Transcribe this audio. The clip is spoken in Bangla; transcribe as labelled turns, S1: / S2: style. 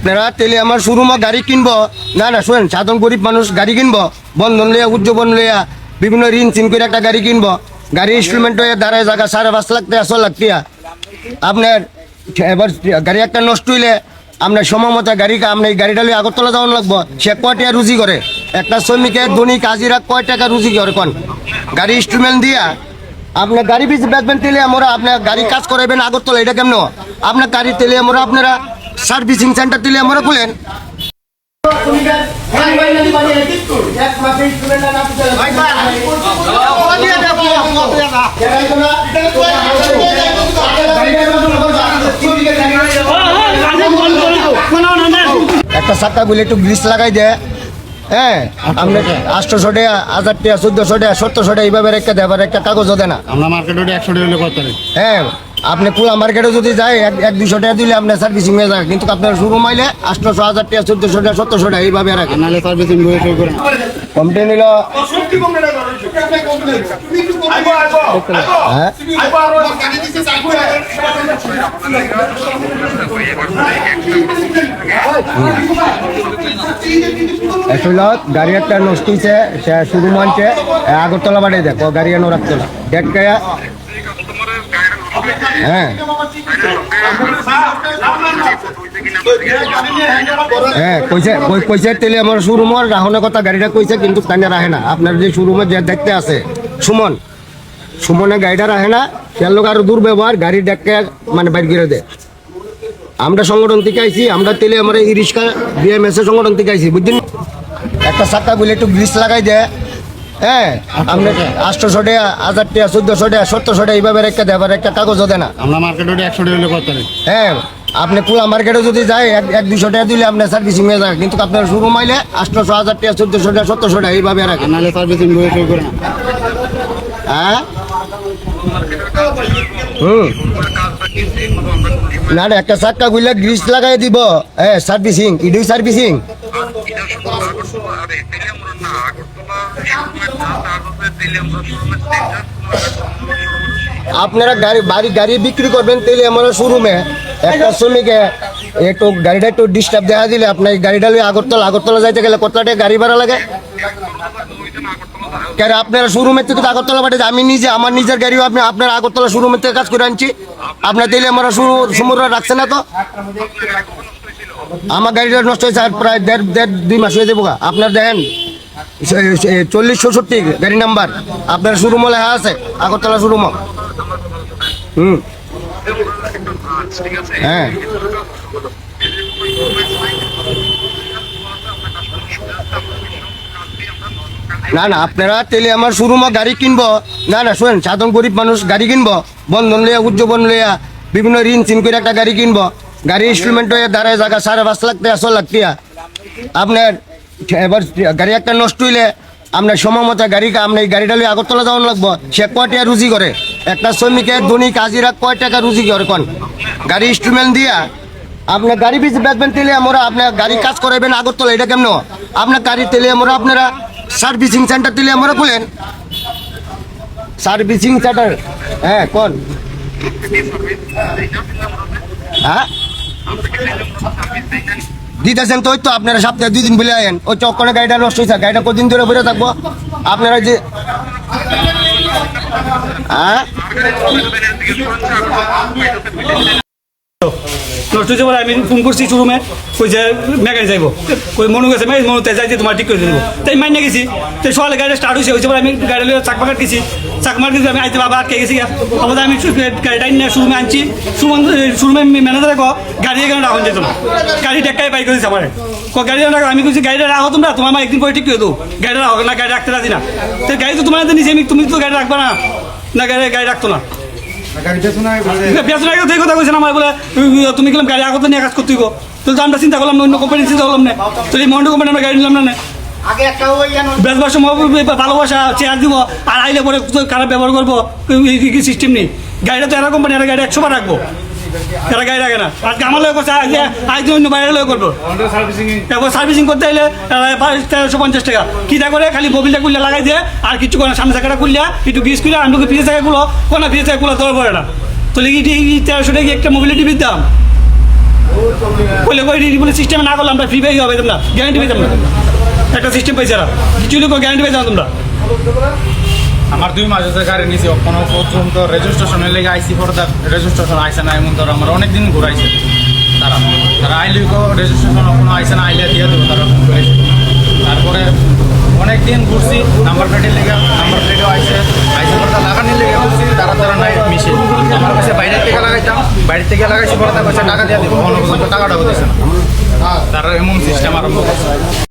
S1: আপনারা তেলে আমার শোরুমে গাড়ি কিনবো না শুনেন, সাধারণ গরিব মানুষ গাড়ি কিনবো, বন্ধন লইয়া উজ্জীবন লইয়া বিভিন্ন ঋণ চিন করে একটা গাড়ি কিনবো। গাড়ি ইনস্টলমেন্ট হয়ে দাঁড়ায় জায়গা 5.5 লাখ টাকা 6 লাখ টাকা। আপনার এবার গাড়ি একটা নষ্ট হইলে আপনার সময় মতো আপনার গাড়িটা লইয়া আগরতলা যাওয়ান লাগবো। সে কয় টাকা রুজি করে? একটা শ্রমিকের দৈনিক হাজিরা কয় টাকা রুজি করে কোন? গাড়ি ইনস্টলমেন্ট দিয়া আপনার গাড়ি বেশি বেচবেন তেলে আমরা, আপনার গাড়ি কাজ করাবেন আগরতলা, এটা কেমন? আপনার গাড়ি তেলে আমরা আপনারা সার্ভিসিং সেন্টার দিলে আমরা খুলেন। একটা চাক্কা গুলি একটু গ্রিস লাগাই দেয়, হ্যাঁ আপনার 800 টাকা, 1000 টাকা, 1400 টাকা, 1700 টাকা এইভাবে রেখে দেয়, একটা কাগজও দেয় না।
S2: আমরা মার্কেটে 100 টাকা হলে কত?
S1: হ্যাঁ আপনি পুরা মার্কেটে যদি যায় 100-200 টাকা দিলে আপনার সার্ভিসিং হয়ে যায়, কিন্তু আপনার শোরুম আইলে 800, 1000 টাকা, 1400 টাকা, 1700 টাকা এইভাবে রাখে।
S2: নাহলে সার্ভিসিং বই সই করে
S1: কমপ্লেন নিল গাড়ি একটা নষ্ট হয়েছে, সে শোরুম আনছে আগরতলা বাড়ি দেখো, গাড়ি এনে রাখতো না দেখে। হ্যাঁ হ্যাঁ কইছে তেলে আমার শোরুমের রাহনের কথা গাড়িটা কইছে, কিন্তু তাই রাখে না। আপনার যে শোরুমে যে দেখতে আছে সুমনে গাড়িটা রাখে না, সে লোক আরো দুর্ব্যবহার, গাড়ি দেখে মানে বাইর করে দেয়। আমরা সংগঠন থেকে আইছি, আমরা তেলে আমার ই রিক্সা বিএমএস এর সংগঠন থেকে আইছি, বুঝছেন? একটা চাক্কা গুলি একটু গ্রিস লাগাই দেয়, হ্যাঁ আপনার 800 টাকা, 1000 টাকা, 1400 টাকা, 1700 টাকা এইভাবে রেখে দেয়, একটা কাগজও দেয় না।
S2: আমরা মার্কেটে 100 টাকা হলে কত?
S1: হ্যাঁ আপনি পুরা মার্কেটে যদি যায় 100-200 টাকা দিলে আপনার সার্ভিসিং হয়ে যায়, কিন্তু আপনার শোরুম আইলে 800, 1000 টাকা, 1400 টাকা, 1700 টাকা এইভাবে রাখে।
S2: নাহলে সার্ভিসিং বই সই করে
S1: হ্যাঁ না একটা চাক্কা গুলা গ্রিস লাগাই দিব, হ্যাঁ সার্ভিসিং, ইডুই সার্ভিসিং। আপনারা গাড়ি বিক্রি করবেন তেলে আমার শোরুমে, একটা শ্রমিকে একটু গাড়িটা একটু ডিস্টার্ব দেখা দিলে আপনার গাড়িটা লই আগরতলা যাইতে গেলে কত টাকা গাড়ি ভাড়া লাগে? কেন আপনারা শোরুমের থেকে আগরতলা পাঠিয়ে? আমি নিজে আমার নিজের গাড়িও আপনার আগরতলা শোরুমের থেকে কাজ করে আনছি। আপনার তেলে আমরা সমুদ্র রাখছে না তো? আমার গাড়িটা নষ্ট হয়েছে প্রায় 1.5-2 মাস হয়ে যাবো। আপনার দেখেন 40-66 গাড়ি নাম্বার, আপনার শোরুম লেখা আছে আগরতলা শোরুম। হ্যাঁ না আপনারা তেলে আমার শোরুমে গাড়ি কিনবো না শুনেন, সাধারণ গরিব মানুষ গাড়ি কিনবো, বন্ধন লইয়া উজ্জীবন লইয়া বিভিন্ন ঋণ চিন করে একটা গাড়ি কিনবো। গাড়ি ইনস্টলমেন্ট হয়ে দাঁড়ায় জায়গা 5.5 লাখ টাকা, 6 লাখ টাকা। আপনার এবার গাড়ি একটা নষ্ট হইলে আপনার সময় মতো আপনার গাড়িটা লইয়া আগরতলা যাওয়ান লাগবো। সে কয় টাকা রুজি করে? একটা শ্রমিকের দৈনিক হাজিরা কয় টাকা রুজি করে কোন? গাড়ি ইনস্টলমেন্ট দিয়া আপনার গাড়ি বেশি বেচবেন তেলে আমরা, আপনার গাড়ি কাজ করাবেন আগরতলা, এটা কেমন? আপনার গাড়ি তেলে আমরা আপনারা সার্ভিসিং সেন্টার দিলে আমরা খুলেন, সার্ভিসিং সেন্টার। হ্যাঁ কোন? হ্যাঁ দিতেছেন তো, ওই তো আপনারা সপ্তাহে 2 দিন বলে আয়েন। ওই চক্করে গাড়িটা নষ্ট হয়েছে, গাড়িটা কদিন ধরে বেরো থাকবো আপনারা যে? হ্যাঁ
S3: নষ্ট হয়েছে বলে আমি ফোন করছি শোরুমে, কই যে মেকানিক যাইব, কই মনু গেছে মনুতে যাইতে তোমার ঠিক করে দেবো। তাই মাইনে গেছি, তাই সকালে গাড়িটা স্টার্ট হয়েছে বলে আমি গাড়ি চাকমা কাটতেছি, আমি আইতে বাবা আটকে গেছি। আমাদের আমি গাড়িটা নিয়ে শোরুমে আনছি, শোরুমে ম্যানেজার গাড়ি এখানে রাখুন যেত না, গাড়ি টেক্কাই পাই করেছে আমার গাড়ি রাখো। আমি বলছি গাড়িটা রাখো তোমরা, তোমার একদিন পরে ঠিক করে দেবো, গাড়িটা রাখো না, গাড়ি রাখতে রাজি না। তো গাড়ি তো তোমার নিচে, তুমি তো গাড়ি রাখবা না গাড়ি রাখতো না। কথা কইছেন আমার বলে তুমি গেলাম গাড়ি আগত নিয়ে কাজ করতে তো আমরা চিন্তা করলাম না, অন্য কোম্পানি চিন্তা করলাম না, তো এই মন্ডল কোম্পানি আমরা গাড়ি নিলাম না। বেচবার সময় ভালোবাসা চেয়ার দিব, আর আইলে পরে খারাপ ব্যবহার করবো, সিস্টেম নেই। গাড়িটা তো এরা কোম্পানি, এরা গাড়ি 100 বার রাখবো, এরা গাড়ি রাখে না। আজকে আমার লোক করছে, আজ অন্য বাইরে লোক করবো। এবার সার্ভিসিং করতে হলে 1350 টাকা কিটা করে, খালি মোবিলটা খুললে লাগাই দিয়ে আর কিছু করে সামনে চাকাটা খুললে একটু গ্রিস খুলে আমি পিছিয়ে চাকাগুলো কোনো পিছিয়ে চাকাগুলো ধরে পড়ে না। তো লিখি 1300 টাকা একটা মোবিলিটি দাম। বলে কই বলে সিস্টেম না করলে আমরা ফ্রি পেয়ে হবে না, গ্যারান্টি পেতাম না। একটা সিস্টেম পাইছে না, কিছু লোক গ্যারান্টি পেয়ে যাও তোমরা।
S4: আমার 2 মাস হচ্ছে গাড়ি নিয়েছি, কোনো পর্যন্ত রেজিস্ট্রেশনের লেগে আইসি পরে রেজিস্ট্রেশন আইসে না, এমন ধরো আমরা অনেক দিন ঘুরাইছে তারা। তারা আইলে রেজিস্ট্রেশন কোনো আইসে না, আইলে দিয়ে দেবো তারা ফোন করেছে। তারপরে অনেক দিন ঘুরছি, নাম্বার প্লেটের লেগে, নাম্বার প্লেটও আইসে পরে লাগানির লেগে ঘুরছি, তারা নাই মিশে আমার কাছে বাইরের থেকে লাগাইতাম, বাইরের থেকে লাগাইছি পরে তার কাছে টাকা দিয়ে দেবো, কোনো পর্যন্ত টাকাটাও দিচ্ছে না। তারা এমন সিস্টেম আরম্ভ করছে।